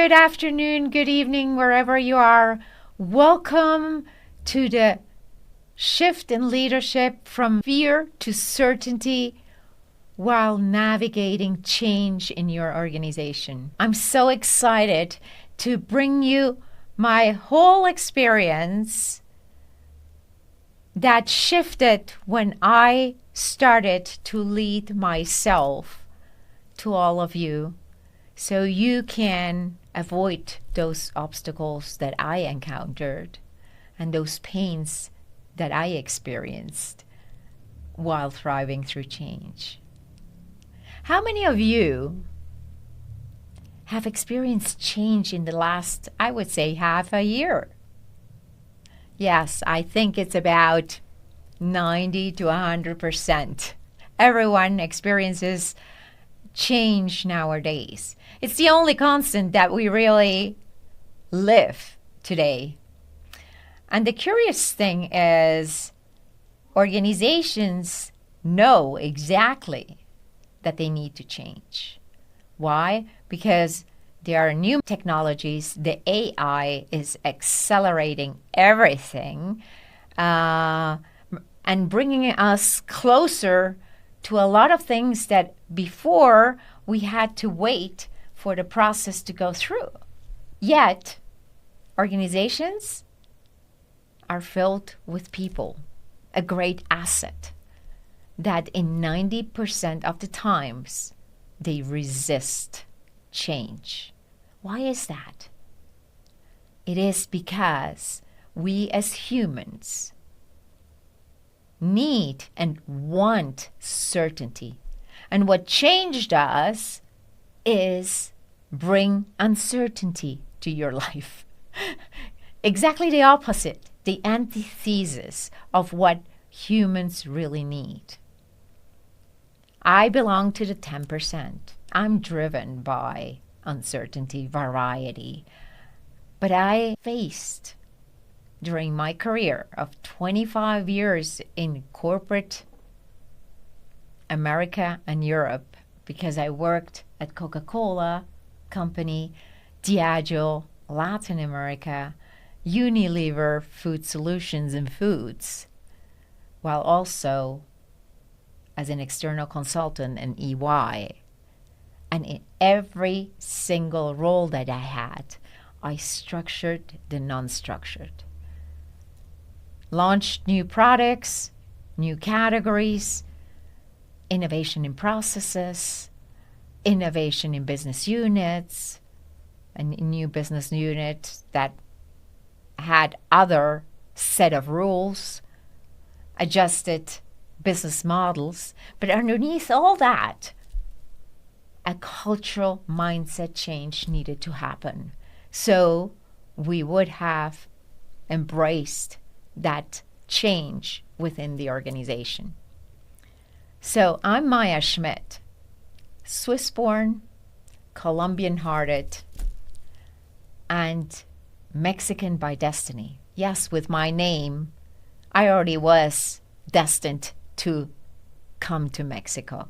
good afternoon, good evening, wherever you are. Welcome to the shift in leadership from fear to certainty while navigating change in your organization. I'm so excited to bring you my whole experience that shifted when I started to lead myself to all of you, so you can avoid those obstacles that I encountered and those pains that I experienced while thriving through change. How many of you have experienced change in the last, I would say, half a year? Yes, I think it's about 90 to 100%. Everyone experiences change nowadays. It's the only constant that we really live today. And the curious thing is, organizations know exactly that they need to change. Why? Because there are new technologies. The AI is accelerating everything and bringing us closer to a lot of things that before we had to wait for the process to go through. Yet, organizations are filled with people, a great asset that in 90% of the times they resist change. Why is that? It is because we as humans need and want certainty. And what changed us is bring uncertainty to your life. Exactly the opposite, the antithesis of what humans really need. I belong to the 10%. I'm driven by uncertainty, variety. But I faced, during my career of 25 years in corporate America and Europe, because I worked at Coca-Cola company, Diageo, Latin America, Unilever Food Solutions and Foods, while also as an external consultant in EY. And in every single role that I had, I structured the non-structured. Launched new products, new categories, innovation in processes, innovation in business units, a new business unit that had other set of rules, adjusted business models. But underneath all that, a cultural mindset change needed to happen. So we would have embraced that change within the organization. So I'm Maya Schmidt, Swiss-born, Colombian-hearted, and Mexican by destiny. Yes, with my name, I already was destined to come to Mexico.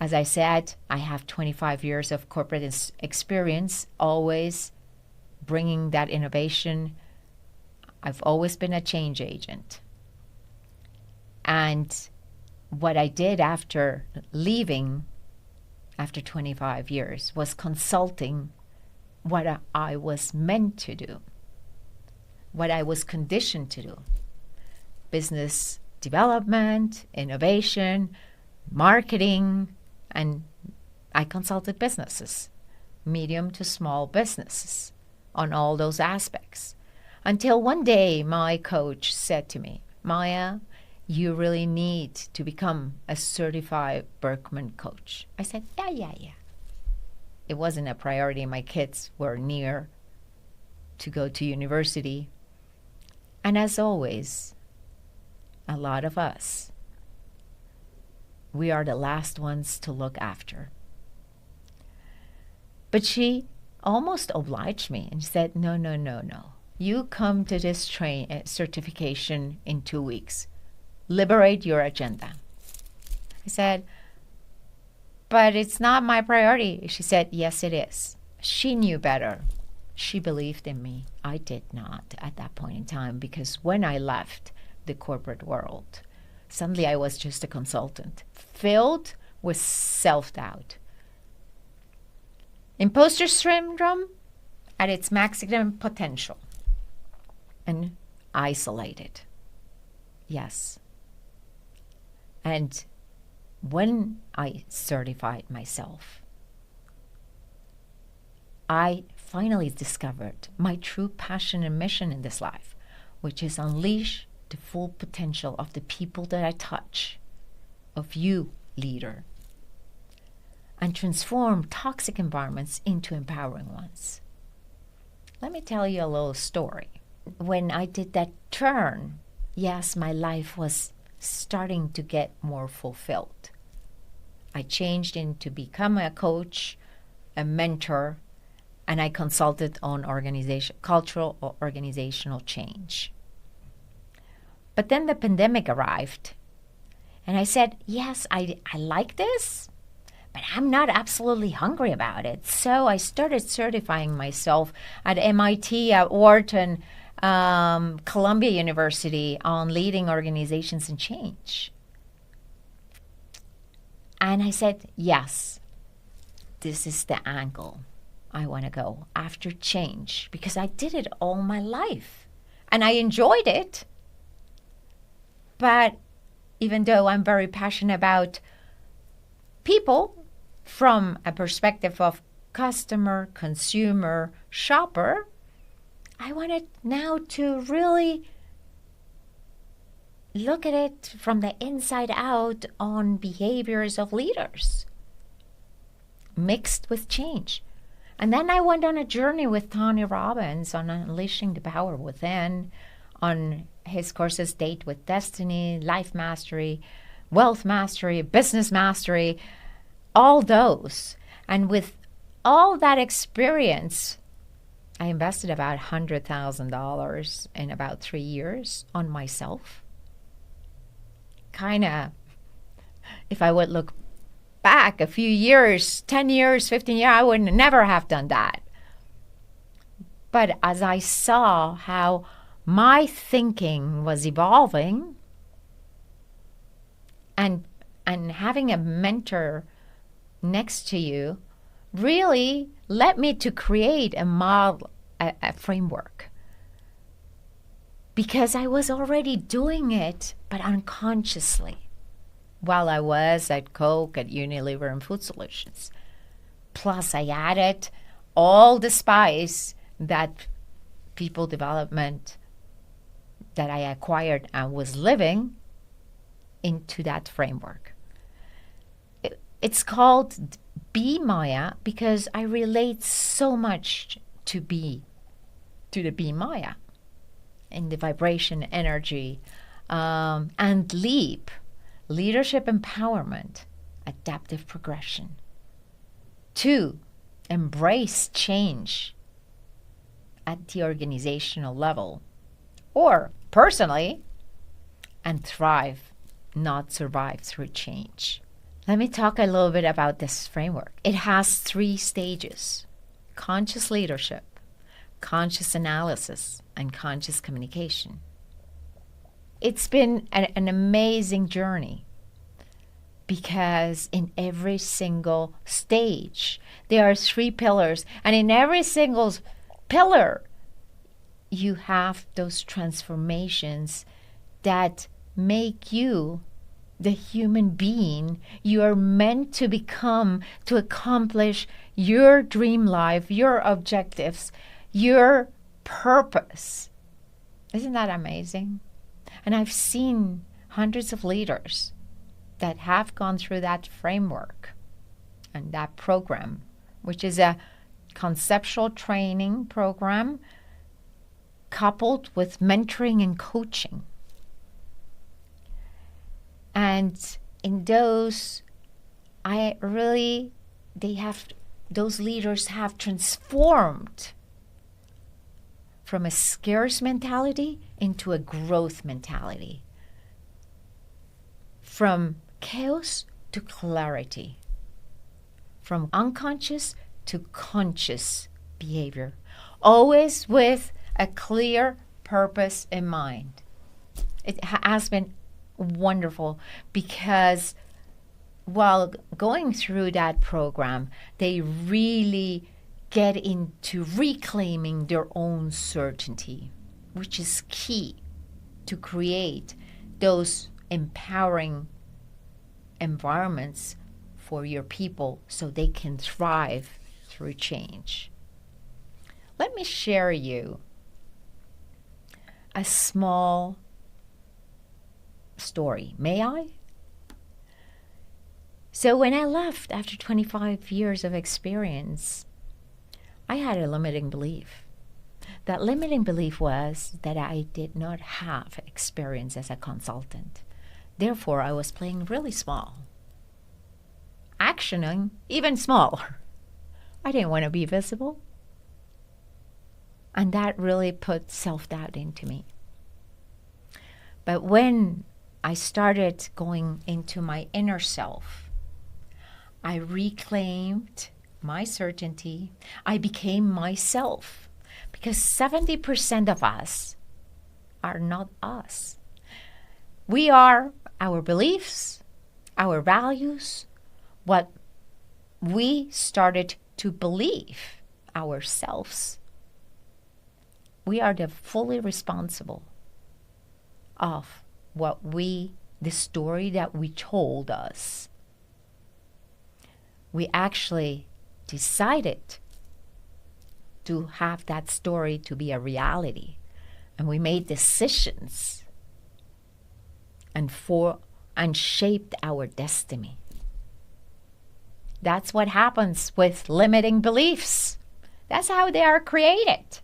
As I said, I have 25 years of corporate experience, always bringing that innovation. I've always been a change agent. And what I did after leaving, after 25 years, was consulting what I was meant to do, what I was conditioned to do. Business development, innovation, marketing, and I consulted businesses, medium to small businesses, on all those aspects. Until one day, my coach said to me, Maya, you really need to become a certified Berkman coach. I said, yeah. It wasn't a priority. My kids were near to go to university. And as always, a lot of us, we are the last ones to look after. But she almost obliged me and said, no. You come to this certification in 2 weeks. Liberate your agenda. I said, but it's not my priority. She said, yes, it is. She knew better. She believed in me. I did not at that point in time, because when I left the corporate world, suddenly I was just a consultant, filled with self-doubt. Imposter syndrome at its maximum potential, and isolated. Yes. And when I certified myself, I finally discovered my true passion and mission in this life, which is unleash the full potential of the people that I touch, of you, leader, and transform toxic environments into empowering ones. Let me tell you a little story. When I did that turn, yes, my life was starting to get more fulfilled. I changed into become a coach, a mentor, and I consulted on cultural or organizational change. But then the pandemic arrived, and I said, yes, I like this, but I'm not absolutely hungry about it. So I started certifying myself at MIT, at Wharton, Columbia University on leading organizations and change. And I said, yes, this is the angle I want to go after change, because I did it all my life and I enjoyed it. But even though I'm very passionate about people from a perspective of customer, consumer, shopper, I wanted now to really look at it from the inside out on behaviors of leaders mixed with change. And then I went on a journey with Tony Robbins on unleashing the power within, on his courses Date with Destiny, Life Mastery, Wealth Mastery, Business Mastery, all those. And with all that experience, I invested about $100,000 in about 3 years on myself. Kind of, if I would look back a few years, 10 years, 15 years, I would never have done that. But as I saw how my thinking was evolving, and having a mentor next to you really led me to create a model, a framework. Because I was already doing it, but unconsciously, while I was at Coke, at Unilever, and Food Solutions. Plus, I added all the spice that people development that I acquired and was living into that framework. It's called 𝗵𝗵𝗴 because I relate so much to the 𝗵𝗵𝗴 in the vibration, energy, and LEAP, leadership empowerment, adaptive progression. 2, embrace change at the organizational level or personally, and thrive, not survive through change. Let me talk a little bit about this framework. It has 3 stages: conscious leadership, conscious analysis, and conscious communication. It's been an amazing journey because in every single stage, there are 3 pillars, and in every single pillar, you have those transformations that make you the human being you are meant to become to accomplish your dream life, your objectives, your purpose. Isn't that amazing? And I've seen hundreds of leaders that have gone through that framework and that program, which is a conceptual training program coupled with mentoring and coaching. And in those, those leaders have transformed from a scarce mentality into a growth mentality, from chaos to clarity, from unconscious to conscious behavior, always with a clear purpose in mind. It has been wonderful because while going through that program, they really get into reclaiming their own certainty, which is key to create those empowering environments for your people so they can thrive through change. Let me share you a small story. May I? So when I left after 25 years of experience, I had a limiting belief. That limiting belief was that I did not have experience as a consultant. Therefore, I was playing really small, actioning even smaller. I didn't want to be visible. And that really put self-doubt into me. But when I started going into my inner self, I reclaimed my certainty. I became myself. Because 70% of us are not us. We are our beliefs, our values, what we started to believe ourselves. We are the fully responsible of the story that we told us. We actually decided to have that story to be a reality. And we made decisions and shaped our destiny. That's what happens with limiting beliefs. That's how they are created.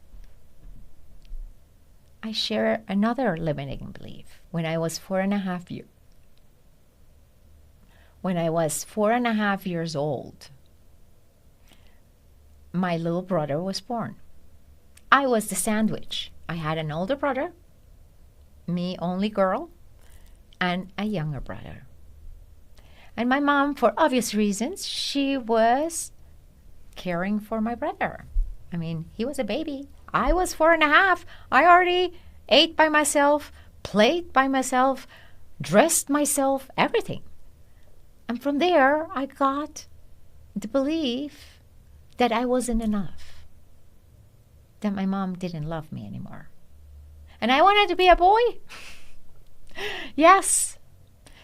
I share another limiting belief. When I was 4.5 years old, my little brother was born. I was the sandwich. I had an older brother, me only girl, and a younger brother. And my mom, for obvious reasons, she was caring for my brother. I mean, he was a baby. I was 4.5. I already ate by myself, played by myself, dressed myself, everything. And from there, I got the belief that I wasn't enough, that my mom didn't love me anymore. And I wanted to be a boy. Yes.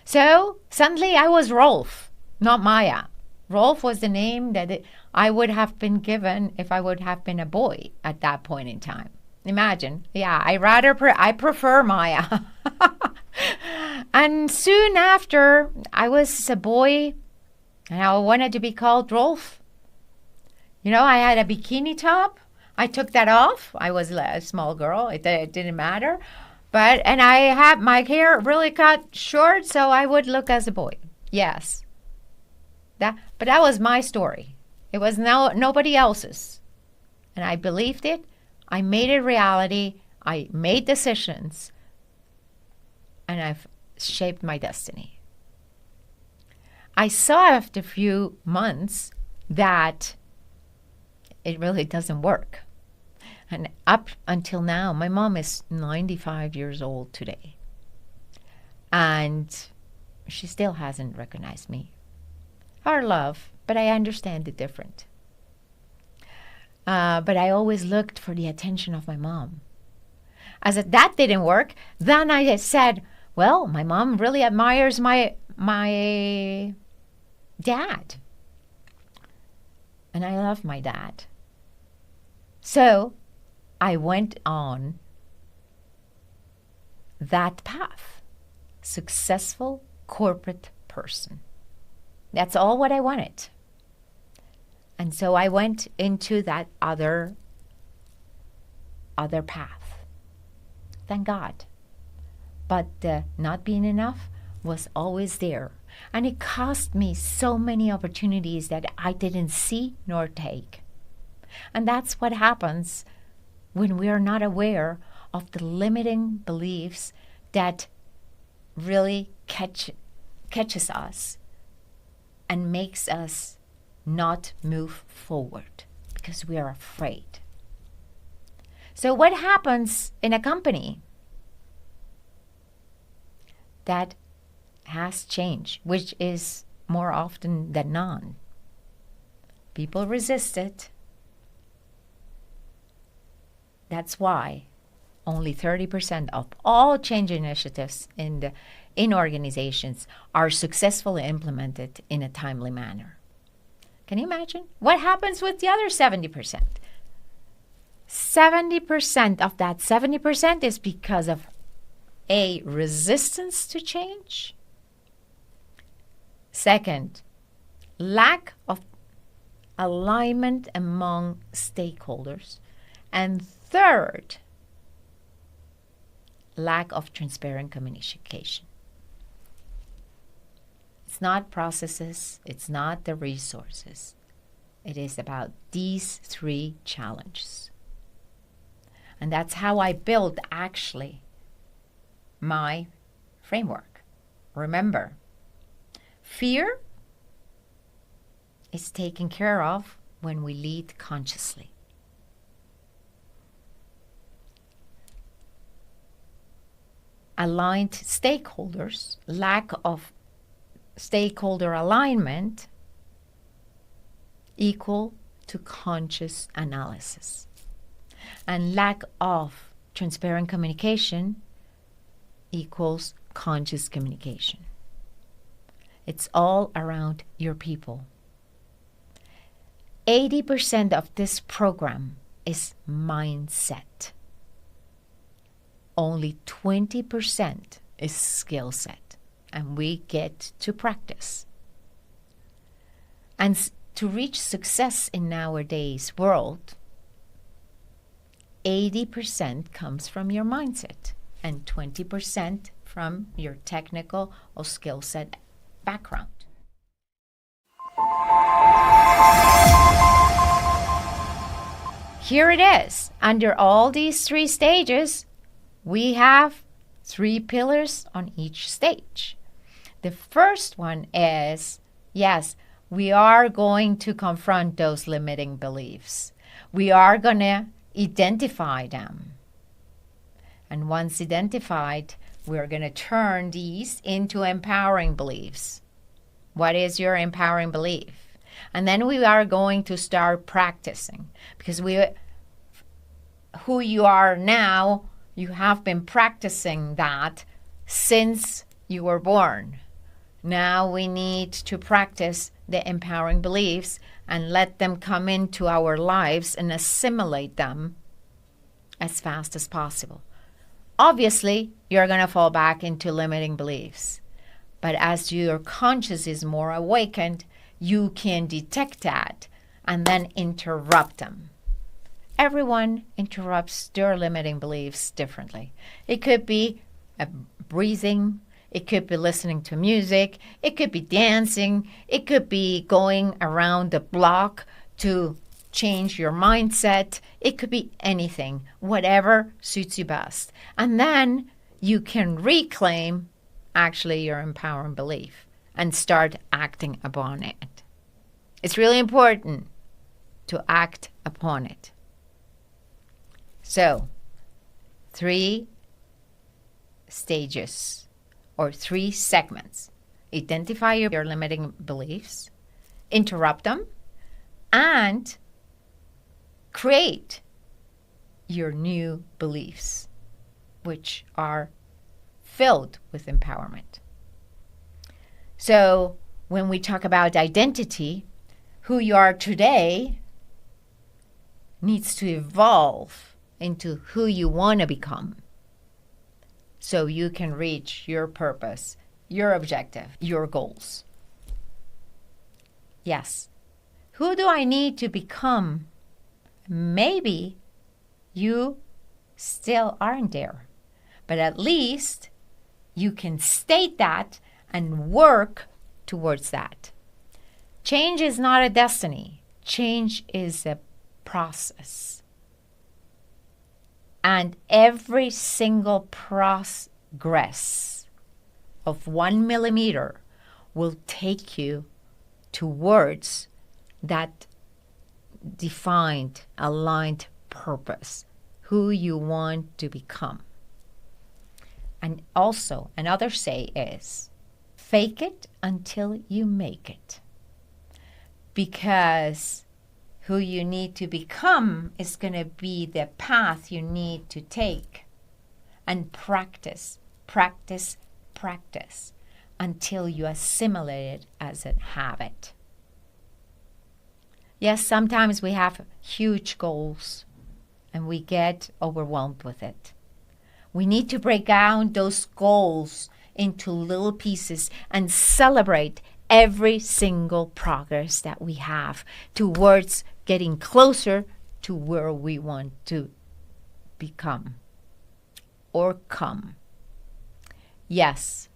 So suddenly I was Rolf, not Maya. Rolf was the name that I would have been given if I would have been a boy at that point in time. Imagine. Yeah, I prefer Maya. And soon after, I was a boy and I wanted to be called Rolf. You know, I had a bikini top. I took that off. I was a small girl. It didn't matter. And I had my hair really cut short, so I would look as a boy. Yes. But that was my story. It was nobody else's. And I believed it. I made it reality. I made decisions. And I've shaped my destiny. I saw after a few months that it really doesn't work. And up until now, my mom is 95 years old today. And she still hasn't recognized me. Our love, but I understand it different. But I always looked for the attention of my mom. As if that didn't work, then I said, well, my mom really admires my dad. And I love my dad. So I went on that path. Successful corporate person. That's all what I wanted. And so I went into that other path. Thank God. But not being enough was always there. And it cost me so many opportunities that I didn't see nor take. And that's what happens when we are not aware of the limiting beliefs that really catches us and makes us not move forward because we are afraid. So what happens in a company that has change, which is more often than not? People resist it. That's why only 30% of all change initiatives in organizations are successfully implemented in a timely manner. Can you imagine? What happens with the other 70%? 70% of that 70% is because of A, resistance to change. Second, lack of alignment among stakeholders. And third, lack of transparent communication. It's not processes, it's not the resources. It is about these three challenges. And that's how I built actually my framework. Remember, fear is taken care of when we lead consciously. Aligned stakeholders, lack of stakeholder alignment equal to conscious analysis. And lack of transparent communication equals conscious communication. It's all around your people. 80% of this program is mindset. Only 20% is skill set, and we get to practice. And to reach success in nowadays world, 80% comes from your mindset and 20% from your technical or skill set background. Here it is. Under all these three stages, we have 3 pillars on each stage. The first one is, yes, we are going to confront those limiting beliefs. We are going to identify them. And once identified, we're going to turn these into empowering beliefs. What is your empowering belief? And then we are going to start practicing, because who you are now, you have been practicing that since you were born. Now we need to practice the empowering beliefs and let them come into our lives and assimilate them as fast as possible. Obviously, you're going to fall back into limiting beliefs. But as your conscious is more awakened, you can detect that and then interrupt them. Everyone interrupts their limiting beliefs differently. It could be breathing. It could be listening to music. It could be dancing. It could be going around the block to change your mindset. It could be anything, whatever suits you best. And then you can reclaim actually your empowering belief and start acting upon it. It's really important to act upon it. So, 3 stages or 3 segments. Identify your limiting beliefs, interrupt them, and create your new beliefs, which are filled with empowerment. So when we talk about identity, who you are today needs to evolve into who you want to become, so you can reach your purpose, your objective, your goals. Yes. Who do I need to become? Maybe you still aren't there, but at least you can state that and work towards that. Change is not a destiny. Change is a process. And every single progress of 1 millimeter will take you towards that defined, aligned purpose, who you want to become. And also, another say is, fake it until you make it. Because who you need to become is going to be the path you need to take. And practice, practice, practice until you assimilate it as a habit. Yes, sometimes we have huge goals and we get overwhelmed with it. We need to break down those goals into little pieces and celebrate every single progress that we have towards getting closer to where we want to become or come. Yes,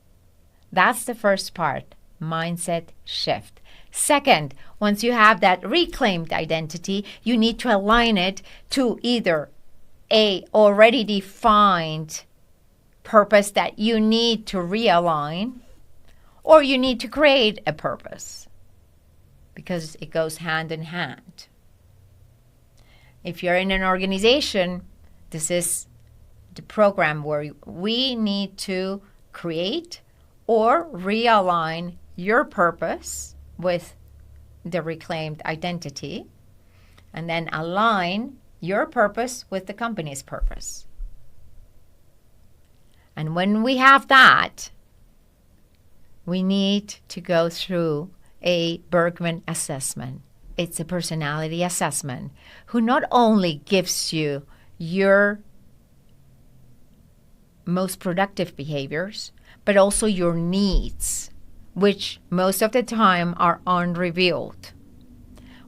that's the first part, mindset shift. Second, once you have that reclaimed identity, you need to align it to either a already defined purpose that you need to realign, or you need to create a purpose, because it goes hand in hand. If you're in an organization, this is the program where we need to create or realign your purpose with the reclaimed identity, and then align your purpose with the company's purpose. And when we have that, we need to go through a Bergman assessment. It's a personality assessment who not only gives you your most productive behaviors, but also your needs, which most of the time are unrevealed.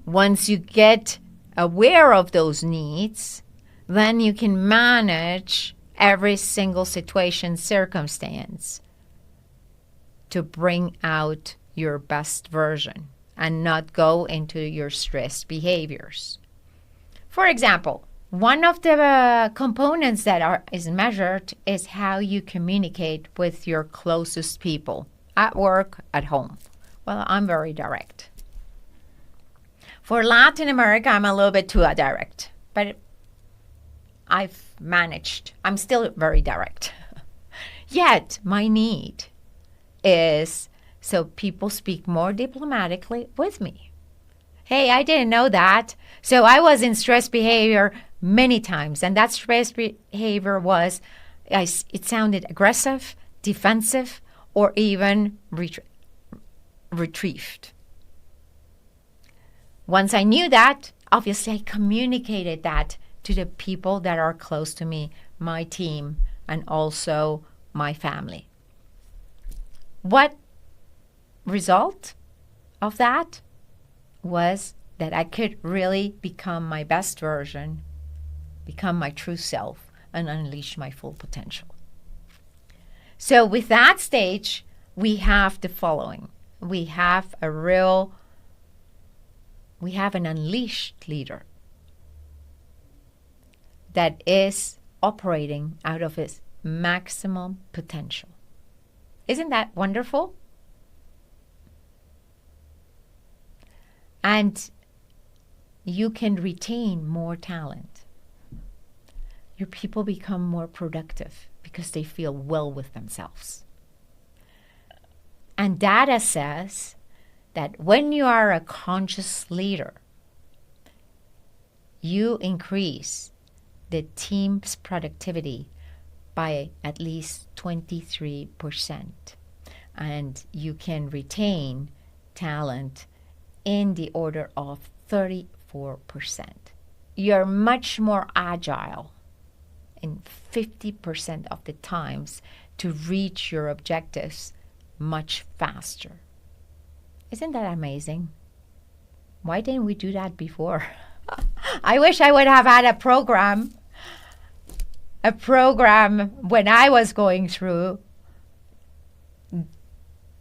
Once you get aware of those needs, then you can manage every single situation, circumstance to bring out your best version and not go into your stressed behaviors. For example, one of the components that is measured is how you communicate with your closest people, at work, at home. Well, I'm very direct. For Latin America, I'm a little bit too direct, but I've managed. I'm still very direct. Yet, my need is so people speak more diplomatically with me. Hey, I didn't know that. So I was in stress behavior many times, and that stress behavior was, it sounded aggressive, defensive, or even retrieved. Once I knew that, obviously I communicated that to the people that are close to me, my team, and also my family. What result of that was that I could really become my best version, become my true self, and unleash my full potential. So with that stage, we have the following. We have an unleashed leader that is operating out of his maximum potential. Isn't that wonderful? And you can retain more talent. Your people become more productive because they feel well with themselves. And data says that when you are a conscious leader, you increase the team's productivity by at least 23%. And you can retain talent in the order of 34%. You're much more agile in 50% of the times to reach your objectives much faster. Isn't that amazing? Why didn't we do that before? I wish I would have had a program when I was going through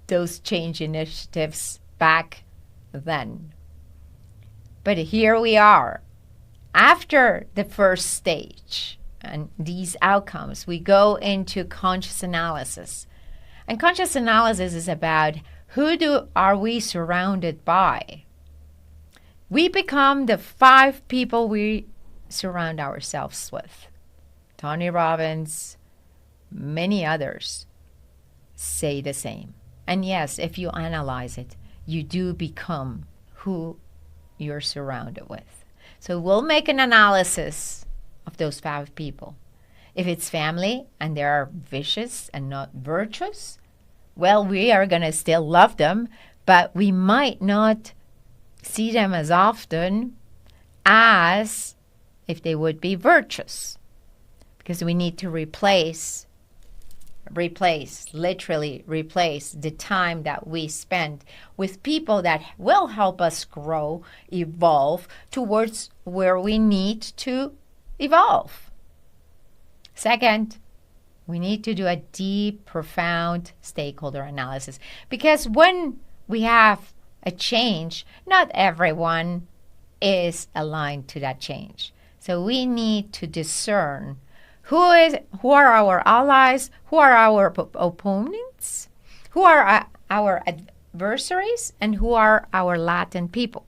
those change initiatives back then. But here we are. After the first stage and these outcomes, we go into conscious analysis. And conscious analysis is about who are we surrounded by? We become the 5 people we surround ourselves with. Tony Robbins, many others say the same. And yes, if you analyze it, you do become who you're surrounded with. So we'll make an analysis of those 5 people. If it's family and they are vicious and not virtuous, well, we are going to still love them, but we might not see them as often as if they would be virtuous, because we need to literally replace the time that we spend with people that will help us grow, evolve towards where we need to evolve. Second, we need to do a deep, profound stakeholder analysis, because when we have a change, not everyone is aligned to that change. So we need to discern who are our allies, who are our opponents, who are our adversaries, and who are our latent people.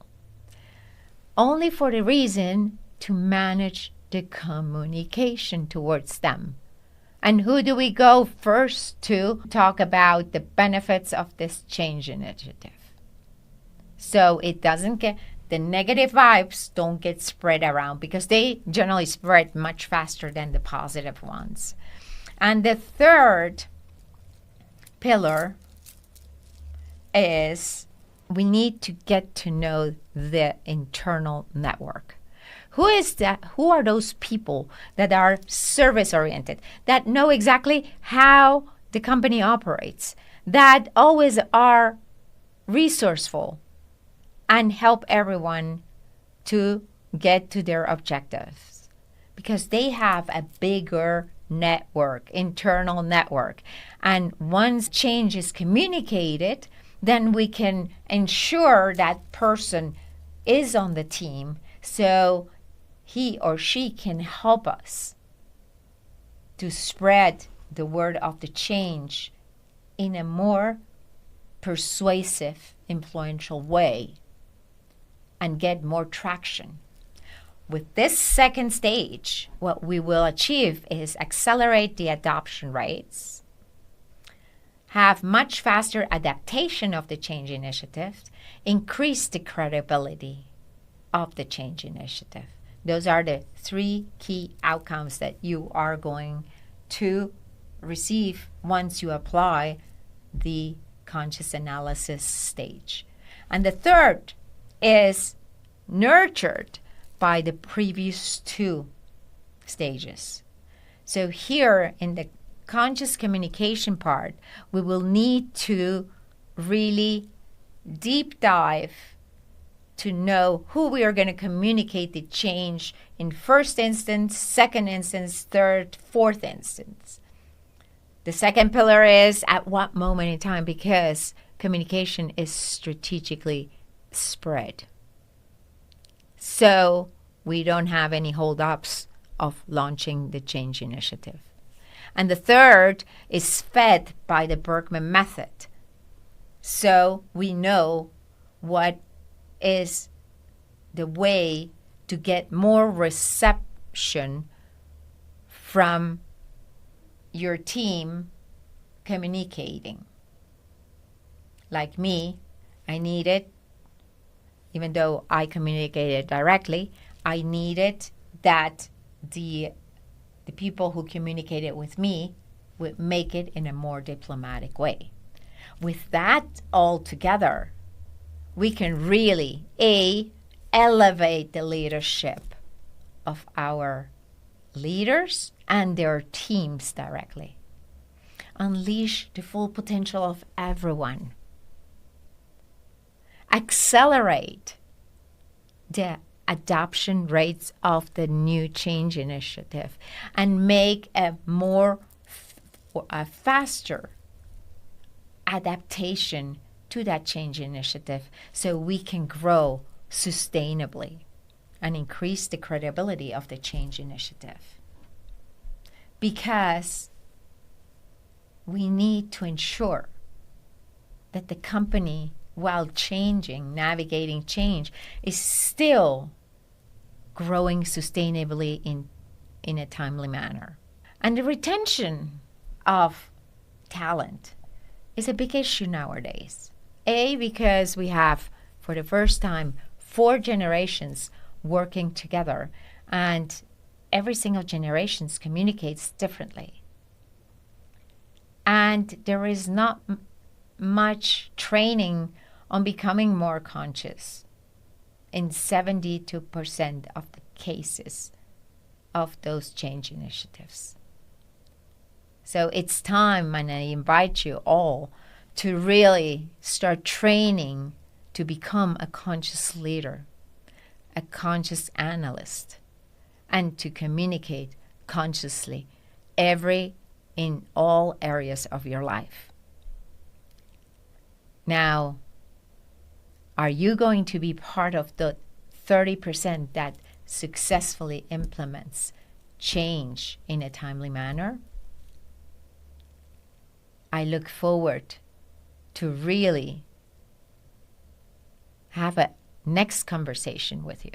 Only for the reason to manage the communication towards them. And who do we go first to talk about the benefits of this change initiative? So it doesn't get, the negative vibes don't get spread around, because they generally spread much faster than the positive ones. And the third pillar is we need to get to know the internal network. Who is that? Who are those people that are service-oriented, that know exactly how the company operates, that always are resourceful and help everyone to get to their objectives? Because they have a bigger network, internal network. And once change is communicated, then we can ensure that person is on the team, so he or she can help us to spread the word of the change in a more persuasive, influential way and get more traction. With this second stage, what we will achieve is accelerate the adoption rates, have much faster adaptation of the change initiative, increase the credibility of the change initiative. Those are the 3 key outcomes that you are going to receive once you apply the conscious analysis stage. And the third is nurtured by the previous 2 stages. So here in the conscious communication part, we will need to really deep dive to know who we are going to communicate the change in first instance, second instance, third, fourth instance. The second pillar is at what moment in time, because communication is strategically spread. So we don't have any hold-ups of launching the change initiative. And the third is fed by the Berkman method. So we know what is the way to get more reception from your team communicating. Like me, I needed, even though I communicated directly, I needed that the people who communicated with me would make it in a more diplomatic way. With that all together, we can really, elevate the leadership of our leaders and their teams directly. Unleash the full potential of everyone. Accelerate the adoption rates of the new change initiative and make a faster adaptation to that change initiative, so we can grow sustainably and increase the credibility of the change initiative. Because we need to ensure that the company while changing, navigating change, is still growing sustainably in a timely manner. And the retention of talent is a big issue nowadays. Because we have, for the first time, 4 generations working together, and every single generation communicates differently. And there is not much training on becoming more conscious in 72% of the cases of those change initiatives. So it's time, and I invite you all to really start training to become a conscious leader, a conscious analyst, and to communicate consciously in all areas of your life. Now, are you going to be part of the 30% that successfully implements change in a timely manner? I look forward to really have a next conversation with you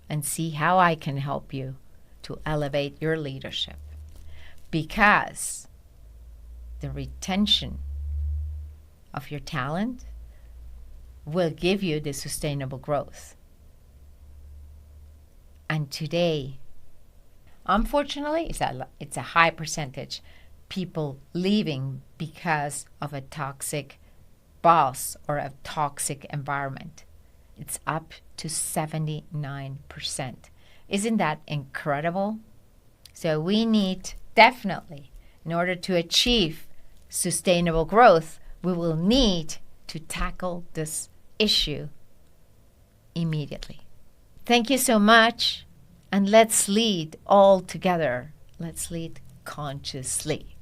and see how I can help you to elevate your leadership, because the retention of your talent will give you the sustainable growth. And today, unfortunately, it's a high percentage people leaving because of a toxic boss or a toxic environment. It's up to 79%. Isn't that incredible? So we need, definitely, in order to achieve sustainable growth, we will need to tackle this issue immediately. Thank you so much, and let's lead all together. Let's lead consciously.